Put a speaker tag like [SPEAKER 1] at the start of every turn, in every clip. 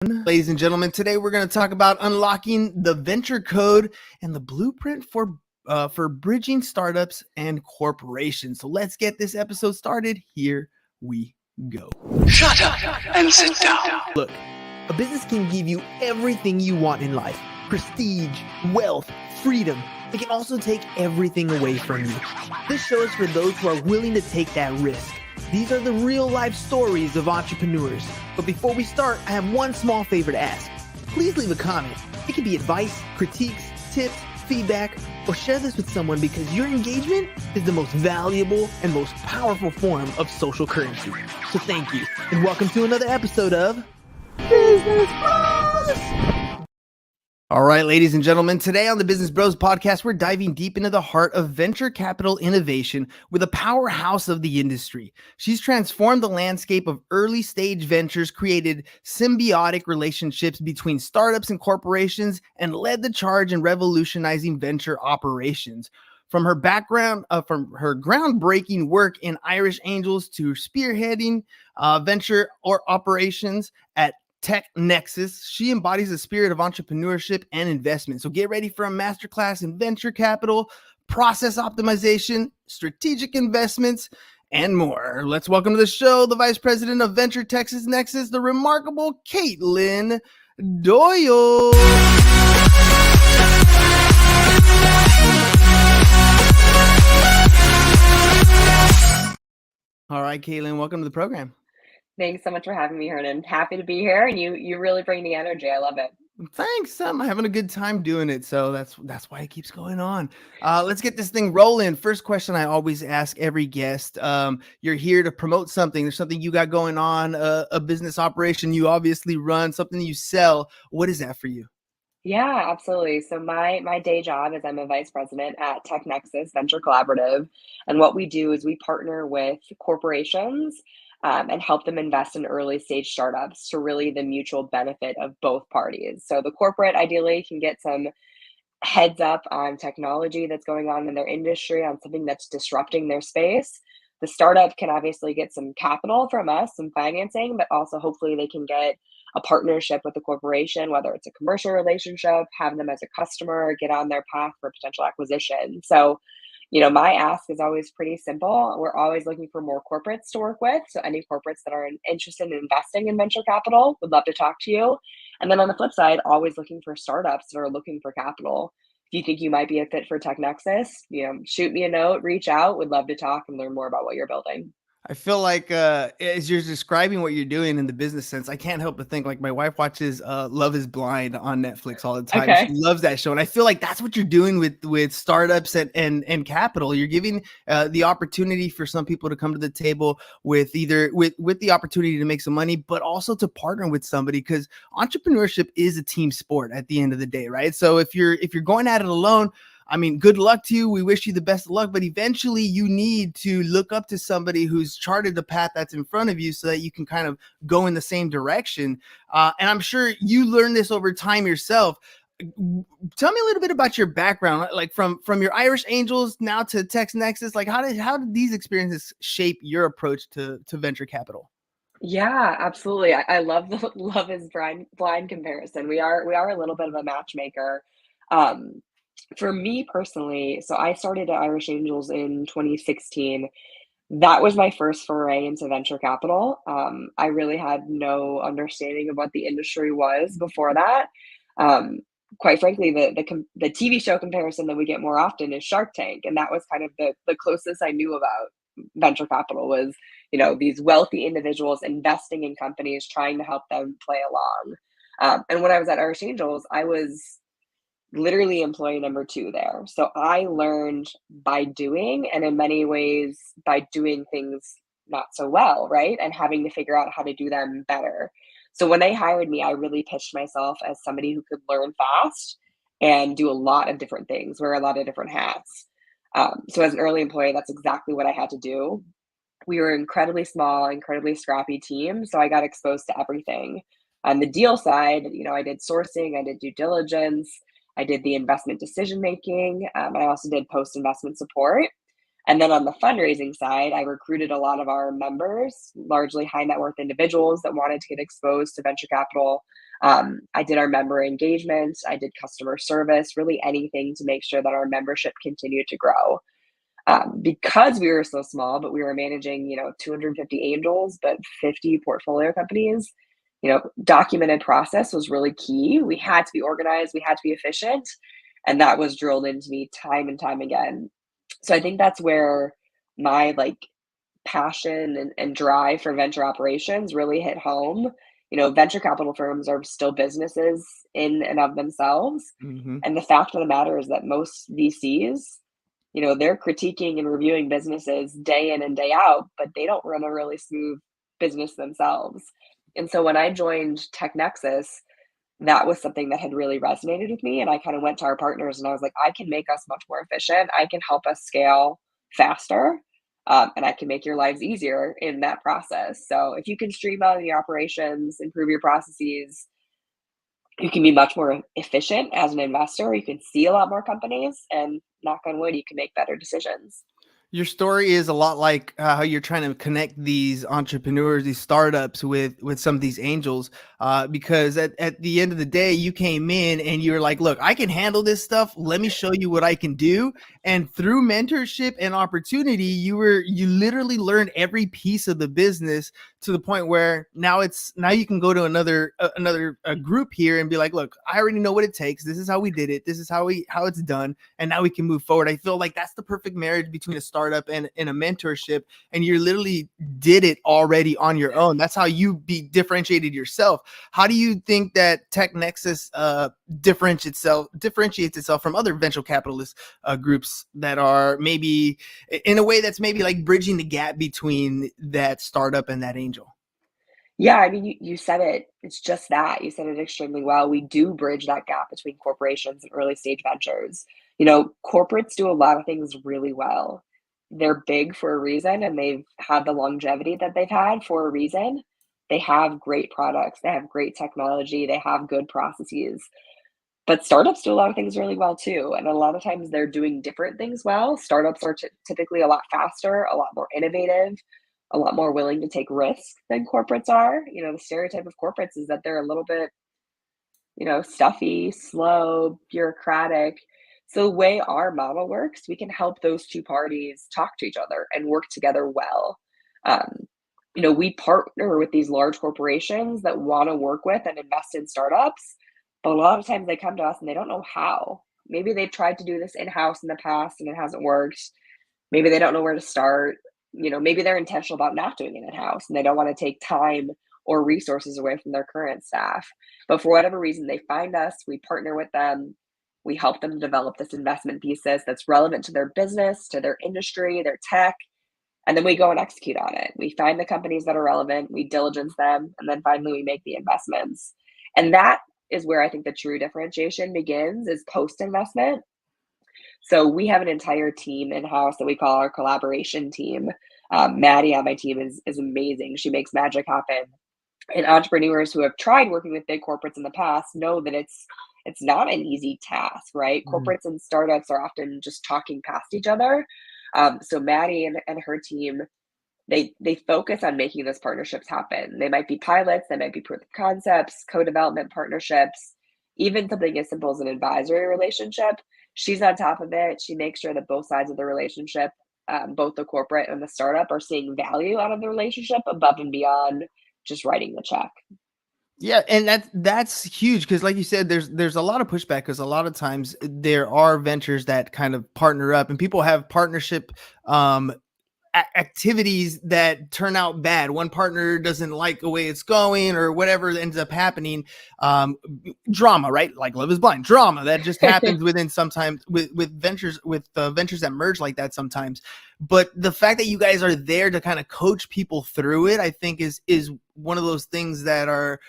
[SPEAKER 1] Ladies and gentlemen, today we're going to talk about unlocking the venture code and the blueprint for bridging startups and corporations. So let's get this episode started. Here we go.
[SPEAKER 2] Shut up and sit down.
[SPEAKER 1] Look, a business can give you everything you want in life: prestige, wealth, freedom. It can also take everything away from you. This show is for those who are willing to take that risk. These are the real life stories of entrepreneurs. But before we start, I have one small favor to ask. Please leave a comment. It can be advice, critiques, tips, feedback, or share this with someone because your engagement is the most valuable and most powerful form of social currency. So thank you, and welcome to another episode of Business Bros. All right, ladies and gentlemen, today on the Business Bros podcast, we're diving deep into the heart of venture capital innovation with a powerhouse of the industry. She's transformed the landscape of early stage ventures, created symbiotic relationships between startups and corporations, and led the charge in revolutionizing venture operations. From her background, from her groundbreaking work in IrishAngels to spearheading venture or operations at TechNexus, she embodies the spirit of entrepreneurship and investment. So get ready for a masterclass in venture capital, process optimization, strategic investments, and more. Let's welcome to the show the Vice President of Venture TechNexus, the remarkable Kaitlyn Doyle. All right, Kaitlyn, welcome to the program.
[SPEAKER 3] Thanks so much for having me, Hernan. Happy to be here, and you really bring the energy. I love it.
[SPEAKER 1] Thanks. I'm having a good time doing it, so that's why it keeps going on. Let's get this thing rolling. First question I always ask every guest: you're here to promote something. There's something you got going on, a business operation you obviously run, something you sell. What is that for you?
[SPEAKER 3] Yeah, absolutely. So my day job is I'm a vice president at TechNexus Venture Collaborative, and what we do is we partner with corporations and help them invest in early stage startups to really the mutual benefit of both parties. So the corporate ideally can get some heads up on technology that's going on in their industry, on something that's disrupting their space. The startup can obviously get some capital from us, some financing, but also hopefully they can get a partnership with the corporation, whether it's a commercial relationship, have them as a customer, get on their path for potential acquisition. So, my ask is always pretty simple. We're always looking for more corporates to work with. So any corporates that are interested in investing in venture capital, would love to talk to you. And then on the flip side, always looking for startups that are looking for capital. If you think you might be a fit for TechNexus, shoot me a note, reach out. Would love to talk and learn more about what you're building.
[SPEAKER 1] I feel like as you're describing what you're doing in the business sense, I can't help but think like my wife watches Love is Blind on Netflix all the time. She
[SPEAKER 3] Okay.
[SPEAKER 1] loves that show. And I feel like that's what you're doing with startups and capital. You're giving the opportunity for some people to come to the table with either with the opportunity to make some money, but also to partner with somebody, because entrepreneurship is a team sport at the end of the day, right? So if you're going at it alone, I mean, good luck to you. We wish you the best of luck, but eventually you need to look up to somebody who's charted the path that's in front of you so that you can kind of go in the same direction. And I'm sure you learned this over time yourself. Tell me a little bit about your background, like from your IrishAngels now to TechNexus. Like how did these experiences shape your approach to venture capital?
[SPEAKER 3] Yeah, absolutely. I love the love is blind comparison. We are a little bit of a matchmaker. Um, for me personally, so I started at IrishAngels in 2016. That was my first foray into venture capital. I really had no understanding of what the industry was before that. Um, Quite frankly, the TV show comparison that we get more often is Shark Tank, and that was kind of the closest I knew about venture capital was these wealthy individuals investing in companies, trying to help them play along. And when I was at IrishAngels, I was literally employee number two there. So I learned by doing, and in many ways by doing things not so well, right? And having to figure out how to do them better. So when they hired me, I really pitched myself as somebody who could learn fast and do a lot of different things, wear a lot of different hats. So as an early employee, that's exactly what I had to do. We were incredibly small, incredibly scrappy team. So I got exposed to everything. On the deal side, I did sourcing, I did due diligence, I did the investment decision making, I also did post investment support. And then on the fundraising side, I recruited a lot of our members, largely high net worth individuals that wanted to get exposed to venture capital. I did our member engagement, I did customer service, really anything to make sure that our membership continued to grow. Because we were so small, but we were managing, 250 angels, but 50 portfolio companies, documented process was really key. We had to be organized, we had to be efficient. And that was drilled into me time and time again. So I think that's where my passion and drive for venture operations really hit home. Venture capital firms are still businesses in and of themselves.
[SPEAKER 4] Hmm.
[SPEAKER 3] And the fact of the matter is that most VCs, they're critiquing and reviewing businesses day in and day out, but they don't run a really smooth business themselves. And so when I joined TechNexus, that was something that had really resonated with me. And I kind of went to our partners and I was like, I can make us much more efficient. I can help us scale faster. And I can make your lives easier in that process. So if you can streamline your operations, improve your processes, you can be much more efficient as an investor. You can see a lot more companies, and knock on wood, you can make better decisions.
[SPEAKER 4] Your story is a lot like how you're trying to connect these entrepreneurs, these startups with some of these angels, because at the end of the day, you came in and you're like, look, I can handle this stuff. Let me show you what I can do. And through mentorship and opportunity, you literally learned every piece of the business to the point where now you can go to another group here and be like, look, I already know what it takes. This is how we did it. This is how it's done. And now we can move forward. I feel like that's the perfect marriage between a startup and a mentorship. And you literally did it already on your own. That's how you differentiated yourself. How do you think that TechNexus differentiates itself from other venture capitalist groups that are maybe in a way that's maybe like bridging the gap between that startup and that angel?
[SPEAKER 3] Yeah, I mean, you said it. It's just that. You said it extremely well. We do bridge that gap between corporations and early stage ventures. Corporates do a lot of things really well. They're big for a reason and they've had the longevity that they've had for a reason. They have great products, they have great technology, they have good processes. But startups do a lot of things really well too. And a lot of times they're doing different things well. Startups are typically a lot faster, a lot more innovative, a lot more willing to take risks than corporates are. The stereotype of corporates is that they're a little bit, stuffy, slow, bureaucratic. So the way our model works, we can help those two parties talk to each other and work together well. Um, we partner with these large corporations that want to work with and invest in startups, but a lot of times they come to us and they don't know how. Maybe they've tried to do this in-house in the past and it hasn't worked. Maybe they don't know where to start. Maybe they're intentional about not doing it in-house and they don't want to take time or resources away from their current staff. But for whatever reason, they find us, we partner with them, we help them develop this investment thesis that's relevant to their business, to their industry, their tech, and then we go and execute on it. We find the companies that are relevant, we diligence them, and then finally we make the investments. And that is where I think the true differentiation begins, is post-investment. So we have an entire team in-house that we call our collaboration team. Maddie on my team is amazing. She makes magic happen. And entrepreneurs who have tried working with big corporates in the past know that it's not an easy task, right?
[SPEAKER 4] Mhm.
[SPEAKER 3] Corporates and startups are often just talking past each other. So Maddie and her team, they focus on making those partnerships happen. They might be pilots, they might be proof of concepts, co-development partnerships, even something as simple as an advisory relationship. She's on top of it. She makes sure that both sides of the relationship, both the corporate and the startup, are seeing value out of the relationship above and beyond just writing the check.
[SPEAKER 4] Yeah, and that's huge because, like you said, there's a lot of pushback because a lot of times there are ventures that kind of partner up, and people have partnership um, activities that turn out bad. One partner doesn't like the way it's going, or whatever ends up happening. Um, Drama, right? Like Love Is Blind, drama that just happens within sometimes with ventures that merge like that sometimes. But the fact that you guys are there to kind of coach people through it, I think is one of those things that are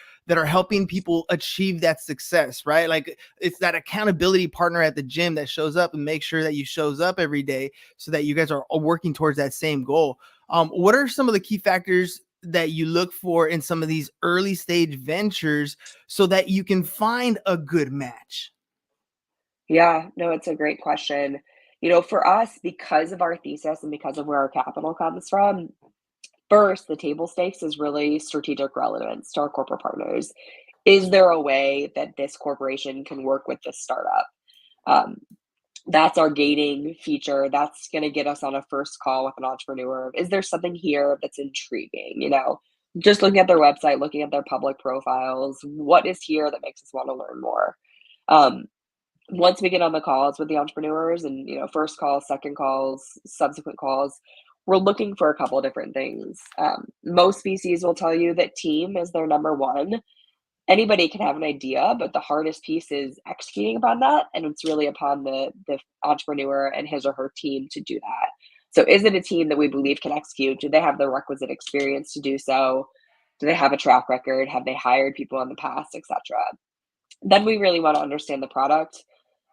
[SPEAKER 4] helping people achieve that success, right? Like it's that accountability partner at the gym that shows up and makes sure that you shows up every day so that you guys are working towards that same goal. What are some of the key factors that you look for in some of these early stage ventures so that you can find a good match?
[SPEAKER 3] Yeah, no, it's a great question. For us, because of our thesis and because of where our capital comes from, first, the table stakes is really strategic relevance to our corporate partners. is there a way that this corporation can work with this startup? Um, that's our gating feature. That's going to get us on a first call with an entrepreneur. Is there something here that's intriguing? Just looking at their website, looking at their public profiles, what is here that makes us want to learn more? Um, Once we get on the calls with the entrepreneurs and, first calls, second calls, subsequent calls, we're looking for a couple of different things. Most VCs will tell you that team is their number one. Anybody can have an idea, but the hardest piece is executing upon that, and it's really upon the entrepreneur and his or her team to do that. So is it a team that we believe can execute? Do they have the requisite experience to do so? Do they have a track record? Have they hired people in the past, etc.? Then we really want to understand the product.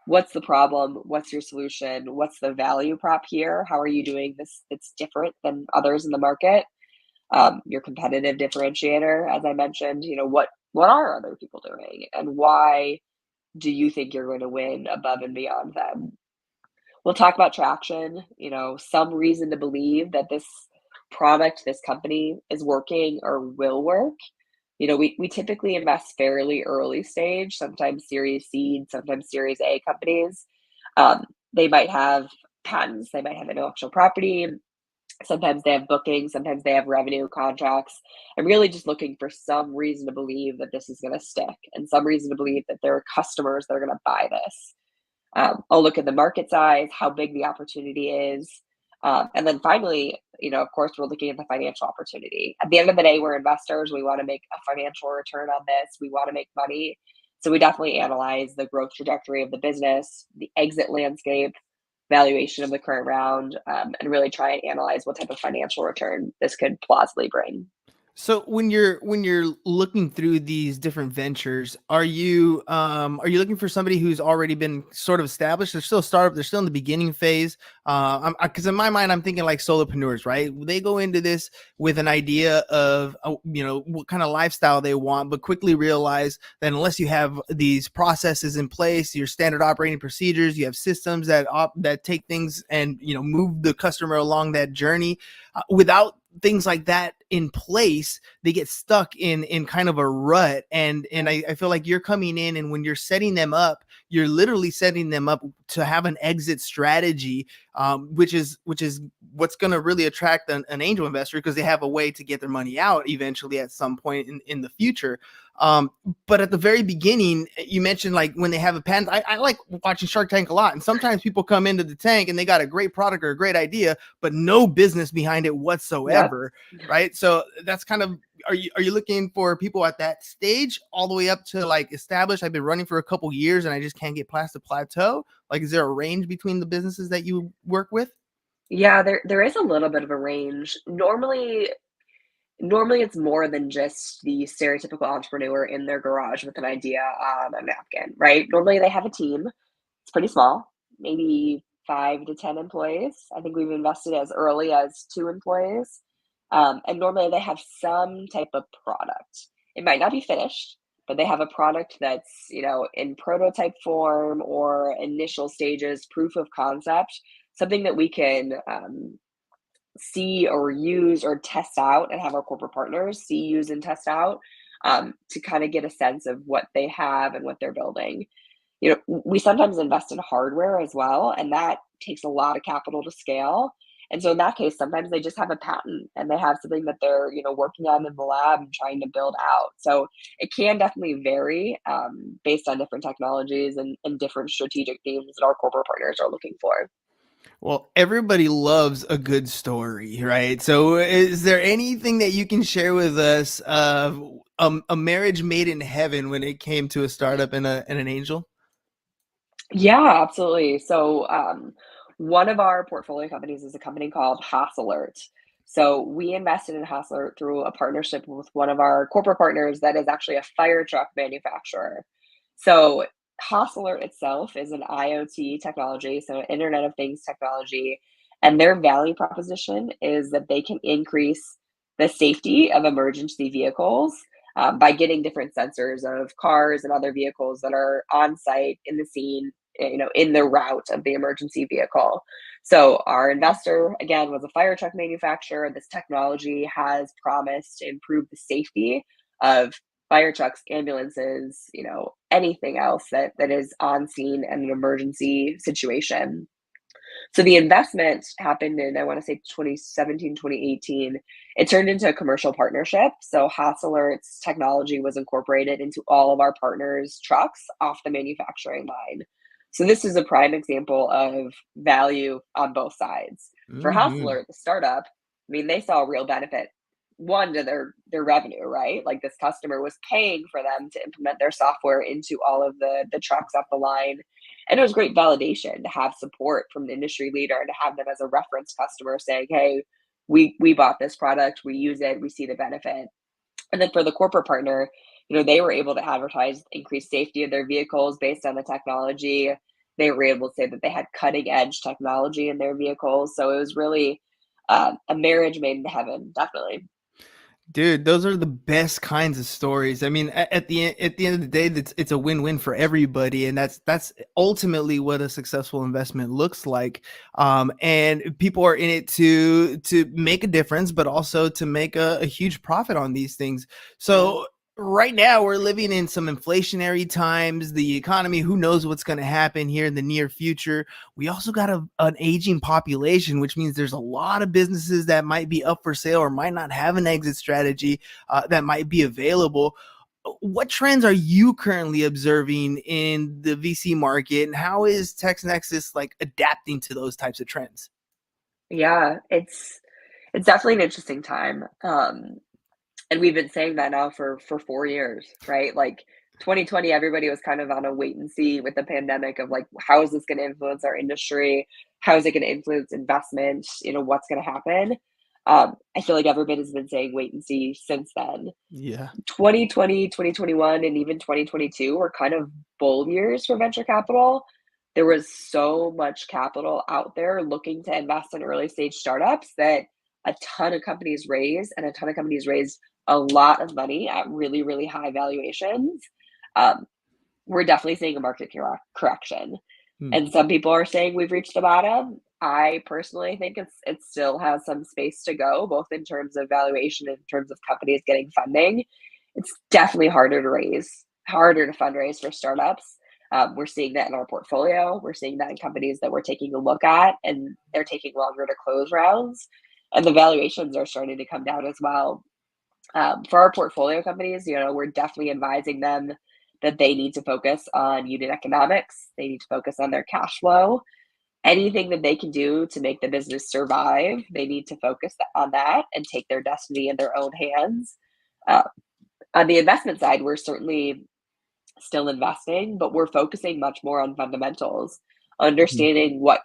[SPEAKER 3] What's the problem? What's your solution? What's the value prop here? How are you doing this that's different than others in the market? Your competitive differentiator, as I mentioned, what are other people doing, and why do you think you're going to win above and beyond them? We'll talk about traction, some reason to believe that this product, this company is working or will work. We typically invest fairly early stage, sometimes Series Seed, sometimes Series A companies. They might have patents, they might have intellectual property, sometimes they have bookings, sometimes they have revenue contracts. I'm really just looking for some reason to believe that this is going to stick and some reason to believe that there are customers that are going to buy this. I'll look at the market size, how big the opportunity is. And then finally, of course, we're looking at the financial opportunity. At the end of the day, we're investors. We want to make a financial return on this. We want to make money. So we definitely analyze the growth trajectory of the business, the exit landscape, valuation of the current round, and really try and analyze what type of financial return this could plausibly bring.
[SPEAKER 4] So when you're looking through these different ventures, are you looking for somebody who's already been sort of established? They're still a startup. They're still in the beginning phase. Because in my mind, I'm thinking like solopreneurs, right? They go into this with an idea of what kind of lifestyle they want, but quickly realize that unless you have these processes in place, your standard operating procedures, you have systems that take things and move the customer along that journey. Without things like that in place, they get stuck in kind of a rut. And I feel like you're coming in, and when you're setting them up, you're literally setting them up to have an exit strategy, which is what's going to really attract an angel investor, because they have a way to get their money out eventually at some point in the future. But at the very beginning, you mentioned like when they have a patent. I like watching Shark Tank a lot, and sometimes people come into the tank and they got a great product or a great idea, but no business behind it whatsoever, right? So that's kind of, are you looking for people at that stage all the way up to like established? I've been running for a couple years and I just can't get past the plateau. Like, is there a range between the businesses that you work with?
[SPEAKER 3] Yeah, there is a little bit of a range. Normally it's more than just the stereotypical entrepreneur in their garage with an idea on a napkin, right? Normally they have a team. It's pretty small, maybe 5 to 10 employees. I think we've invested as early as 2 employees. And normally they have some type of product. It might not be finished, but they have a product that's, in prototype form or initial stages, proof of concept, something that we can see or use or test out and have our corporate partners see, use, and test out, to kind of get a sense of what they have and what they're building. We sometimes invest in hardware as well, and that takes a lot of capital to scale. And so in that case, sometimes they just have a patent and they have something that they're, working on in the lab and trying to build out. So it can definitely vary, based on different technologies and different strategic themes that our corporate partners are looking for.
[SPEAKER 4] Well, everybody loves a good story, right? So is there anything that you can share with us of a marriage made in heaven when it came to a startup and an angel?
[SPEAKER 3] Yeah, absolutely. So, one of our portfolio companies is a company called Alert. So we invested in Alert through a partnership with one of our corporate partners that is actually a fire truck manufacturer. So Alert itself is an IoT technology, so Internet of Things technology, and their value proposition is that they can increase the safety of emergency vehicles, by getting different sensors of cars and other vehicles that are on site in the scene, in the route of the emergency vehicle. So our investor, again, was a fire truck manufacturer. This technology has promised to improve the safety of fire trucks, ambulances, anything else that is on scene in an emergency situation. So the investment happened in, I want to say 2017, 2018. It turned into a commercial partnership. So Haas Alert's technology was incorporated into all of our partners' trucks off the manufacturing line. So this is a prime example of value on both sides. For Haas
[SPEAKER 4] Hmm.
[SPEAKER 3] Alert, the startup, I mean, they saw a real benefit, one, to their revenue, right? Like, this customer was paying for them to implement their software into all of the trucks off the line, and it was great validation to have support from the industry leader and to have them as a reference customer saying, hey, we bought this product, we use it, we see the benefit. And then for the corporate partner, they were able to advertise increased safety of their vehicles based on the technology. They were able to say that they had cutting edge technology in their vehicles. So it was really a marriage made in heaven, definitely.
[SPEAKER 4] Dude, those are the best kinds of stories. I mean, at the end of the day, it's a win-win for everybody, and that's ultimately what a successful investment looks like. And people are in it to make a difference, but also to make a huge profit on these things.
[SPEAKER 3] Yeah.
[SPEAKER 4] So right now, we're living in some inflationary times. The economy, who knows what's going to happen here in the near future. We also got an aging population, which means there's a lot of businesses that might be up for sale or might not have an exit strategy that might be available. What trends are you currently observing in the VC market, and how is TechNexus like adapting to those types of trends?
[SPEAKER 3] Yeah, it's definitely an interesting time. And we've been saying that now for 4 years, right? Like, 2020, everybody was kind of on a wait and see with the pandemic of like, how is this going to influence our industry? How is it going to influence investment? What's going to happen? I feel like everybody's been saying wait and see since then.
[SPEAKER 4] Yeah.
[SPEAKER 3] 2020, 2021, and even 2022 were kind of bull years for venture capital. There was so much capital out there looking to invest in early stage startups that a ton of companies raised, and a ton of companies raised a lot of money at really, really high valuations. Um, we're definitely seeing a market correction.
[SPEAKER 4] Hmm.
[SPEAKER 3] And some people are saying we've reached the bottom. I personally think it still has some space to go, both in terms of valuation and in terms of companies getting funding. It's definitely harder to fundraise for startups. We're seeing that in our portfolio. We're seeing that in companies that we're taking a look at, and they're taking longer to close rounds. And the valuations are starting to come down as well. For our portfolio companies, we're definitely advising them that they need to focus on unit economics. They need to focus on their cash flow. Anything that they can do to make the business survive, they need to focus on that and take their destiny in their own hands. Uh, on the investment side, we're certainly still investing, but we're focusing much more on fundamentals,
[SPEAKER 4] Mhm.
[SPEAKER 3] understanding what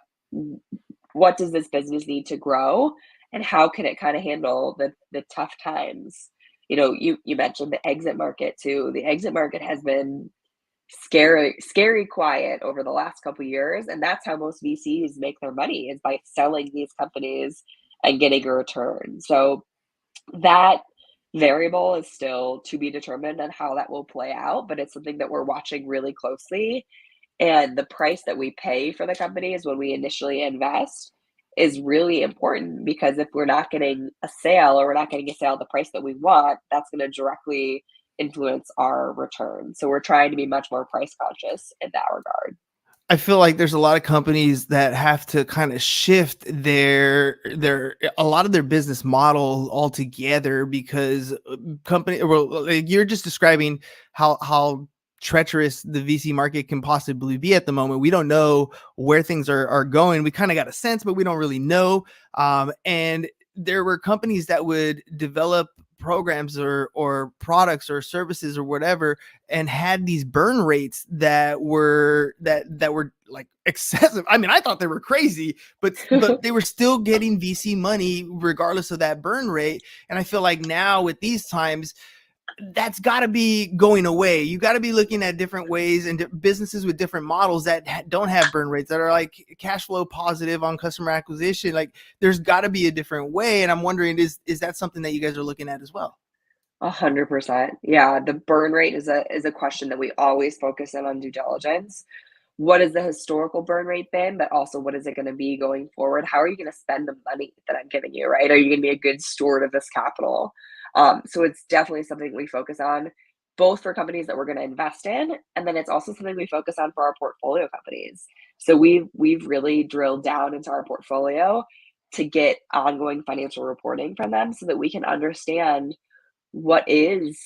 [SPEAKER 3] does this business need to grow, and how can it kind of handle the tough times. You mentioned the exit market too. The exit market has been scary quiet over the last couple years, and that's how most VCs make their money, is by selling these companies and getting a return. So that variable is still to be determined on how that will play out, but it's something that we're watching really closely. And the price that we pay for the companies when we initially invest is really important, because if we're not getting a sale, or we're not getting a sale at the price that we want, that's going to directly influence our return. So we're trying to be much more price conscious in that regard.
[SPEAKER 4] I feel like there's a lot of companies that have to kind of shift their a lot of their business model altogether, because like you're just describing how treacherous the VC market can possibly be at the moment. We don't know where things are going. We kind of got a sense, but we don't really know. And there were companies that would develop programs or products or services or whatever, and had these burn rates that were like excessive. I mean, I thought they were crazy, but they were still getting VC money regardless of that burn rate. And I feel like now with these times, that's got to be going away. You got to be looking at different ways and businesses with different models that don't have burn rates, that are like cash flow positive on customer acquisition. Like, there's got to be a different way. And I'm wondering, is that something that you guys are looking at as well?
[SPEAKER 3] 100%. Yeah, the burn rate is a question that we always focus in on due diligence. What is the historical burn rate been, but also what is it going to be going forward? How are you going to spend the money that I'm giving you, right? Are you going to be a good steward of this capital? So it's definitely something we focus on. both for companies that we're going to invest in, and then it's also something we focus on for our portfolio companies. So we've really drilled down into our portfolio to get ongoing financial reporting from them so that we can understand what is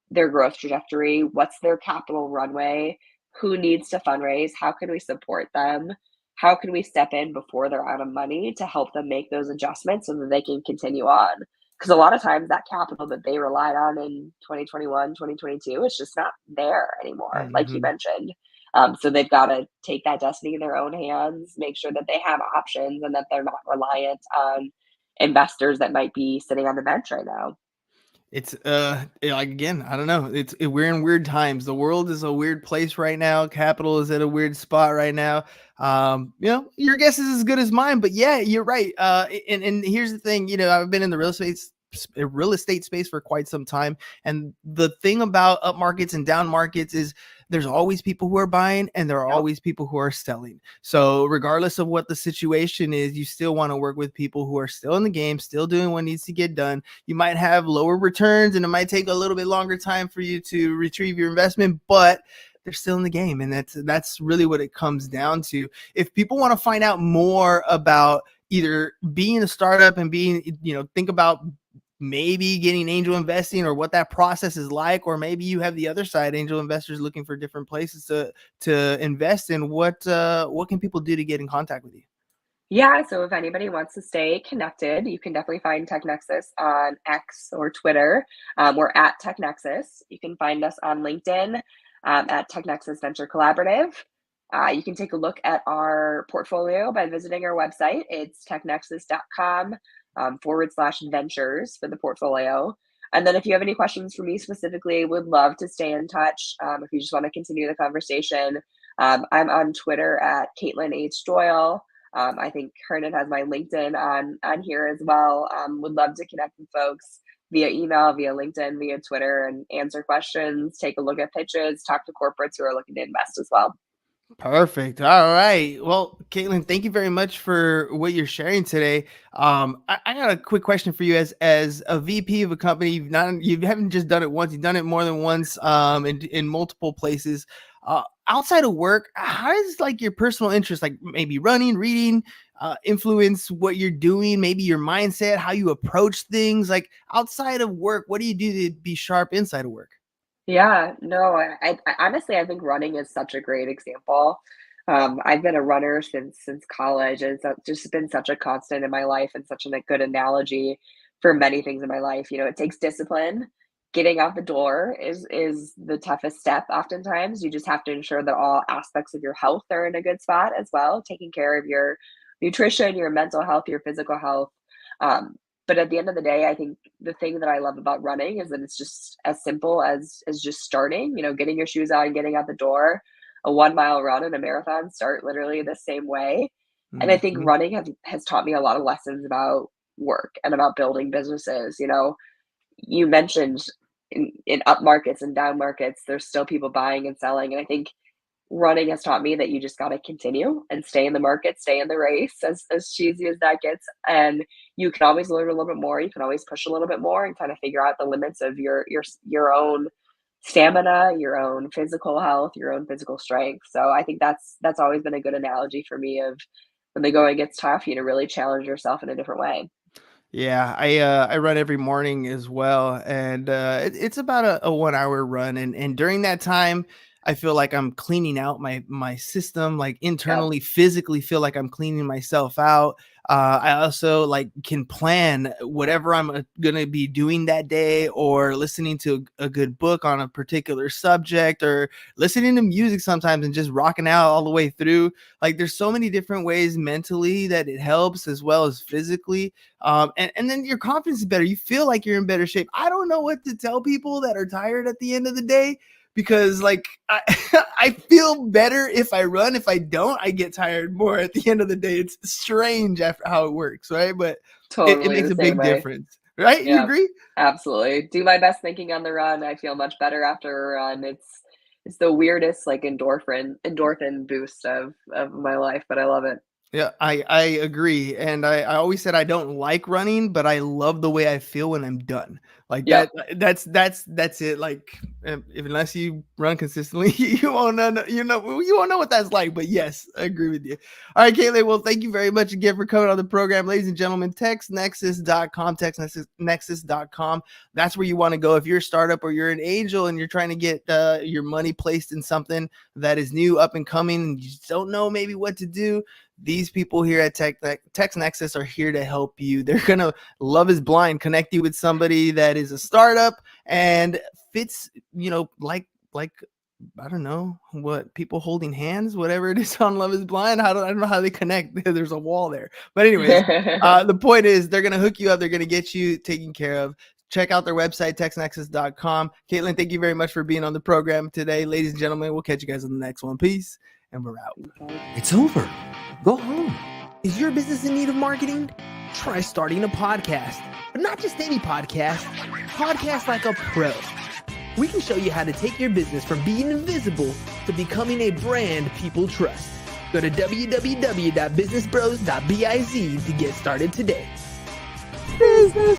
[SPEAKER 3] their growth trajectory, what's their capital runway, who needs to fundraise, how can we support them, how can we step in before they're out of money to help them make those adjustments so that they can continue on. Because a lot of times that capital that they relied on in 2021, 2022, it's just not there anymore, like you
[SPEAKER 4] Hmm.
[SPEAKER 3] mentioned. So they've got to take that destiny in their own hands, make sure that they have options and that they're not reliant on investors that might be sitting on the bench right now.
[SPEAKER 4] It's like, again, I don't know. We're in weird times. The world is a weird place right now. Capital is at a weird spot right now. Your guess is as good as mine, but yeah, you're right. And here's the thing, I've been in the real estate space for quite some time, and the thing about up markets and down markets is there's always people who are buying and there are
[SPEAKER 3] Yep.
[SPEAKER 4] always people who are selling. So regardless of what the situation is, you still want to work with people who are still in the game, still doing what needs to get done. You might have lower returns and it might take a little bit longer time for you to retrieve your investment, but they're still in the game. And that's really what it comes down to. If people want to find out more about either being a startup and think about maybe getting angel investing or what that process is like, or maybe you have the other side, angel investors looking for different places to invest in, what can people do to get in contact with you?
[SPEAKER 3] Yeah, so if anybody wants to stay connected, you can definitely find TechNexus on X or Twitter. We're at TechNexus. You can find us on LinkedIn at TechNexus Venture Collaborative. You can take a look at our portfolio by visiting our website. It's technexus.com /ventures for the portfolio. And then if you have any questions for me specifically, would love to stay in touch. If you just want to continue the conversation, I'm on Twitter at Kaitlyn H. Doyle. I think Hernan has my LinkedIn on here as well. Would love to connect with folks via email, via LinkedIn, via Twitter, and answer questions, take a look at pitches, talk to corporates who are looking to invest as well.
[SPEAKER 4] Perfect. All right. Well, Kaitlyn, thank you very much for what you're sharing today. I got a quick question for you. As a VP of a company, you haven't just done it once, you've done it more than once, in multiple places. Outside of work, how does like your personal interest, like maybe running, reading, influence what you're doing? Maybe your mindset, how you approach things. Like outside of work, what do you do to be sharp inside of work?
[SPEAKER 3] Yeah, no, I honestly, I think running is such a great example. I've been a runner since college, and it's just been such a constant in my life and such a good analogy for many things in my life. It takes discipline. Getting out the door is the toughest step. Oftentimes, you just have to ensure that all aspects of your health are in a good spot as well, taking care of your nutrition, your mental health, your physical health. Um, but at the end of the day, I think the thing that I love about running is that it's just as simple as just starting, getting your shoes on, getting out the door. A 1 mile run and a marathon start literally the same way. And I think
[SPEAKER 4] Mhm.
[SPEAKER 3] running has taught me a lot of lessons about work and about building businesses. You mentioned in up markets and down markets, there's still people buying and selling. And I think running has taught me that you just got to continue and stay in the market, stay in the race, as cheesy as that gets. And you can always learn a little bit more. You can always push a little bit more and kind of figure out the limits of your own stamina, your own physical health, your own physical strength. So I think that's always been a good analogy for me of when the going gets tough, really challenge yourself in a different way.
[SPEAKER 4] Yeah, I run every morning as well, and it's about a 1 hour run, and during that time, I feel like I'm cleaning out my system, like
[SPEAKER 3] Yep.
[SPEAKER 4] internally, physically feel like I'm cleaning myself out. I also like can plan whatever I'm gonna be doing that day, or listening to a good book on a particular subject, or listening to music sometimes and just rocking out all the way through. Like there's so many different ways mentally that it helps as well as physically, and then your confidence is better. You feel like you're in better shape. I don't know what to tell people that are tired at the end of the day, because like I, I feel better if I run. If I don't, I get tired more at the end of the day. It's strange after how it works, right? But it
[SPEAKER 3] Totally
[SPEAKER 4] makes
[SPEAKER 3] the
[SPEAKER 4] a
[SPEAKER 3] same
[SPEAKER 4] big
[SPEAKER 3] way.
[SPEAKER 4] difference, right? You
[SPEAKER 3] Yeah,
[SPEAKER 4] agree?
[SPEAKER 3] absolutely. Do my best thinking on the run. I feel much better after a run. It's the weirdest like endorphin boost of my life, but I love it.
[SPEAKER 4] Yeah, I agree. And I always said I don't like running, but I love the way I feel when I'm done. Like
[SPEAKER 3] Yep.
[SPEAKER 4] that's it. Like if unless you run consistently, you won't know. You won't know what that's like. But yes, I agree with you. All right, Kaitlyn. Well, thank you very much again for coming on the program, ladies and gentlemen. TechNexus.com, TechNexus.com. That's where you want to go if you're a startup or you're an angel and you're trying to get your money placed in something that is new, up and coming, and you just don't know maybe what to do. These people here at TechNexus are here to help you. They're going to Love is Blind, connect you with somebody that is a startup and fits, like I don't know what, people holding hands, whatever it is on Love is Blind. I don't know how they connect. There's a wall there. But anyways, the point is they're going to hook you up. They're going to get you taken care of. Check out their website, technexus.com. Kaitlyn, thank you very much for being on the program today. Ladies and gentlemen, we'll catch you guys on the next one. Peace, and we're out.
[SPEAKER 1] It's over. Go home. Is your business in need of marketing? Try starting a podcast, but not just any podcast. Podcast like a pro. We can show you how to take your business from being invisible to becoming a brand people trust. Go to www.businessbros.biz to get started today. Business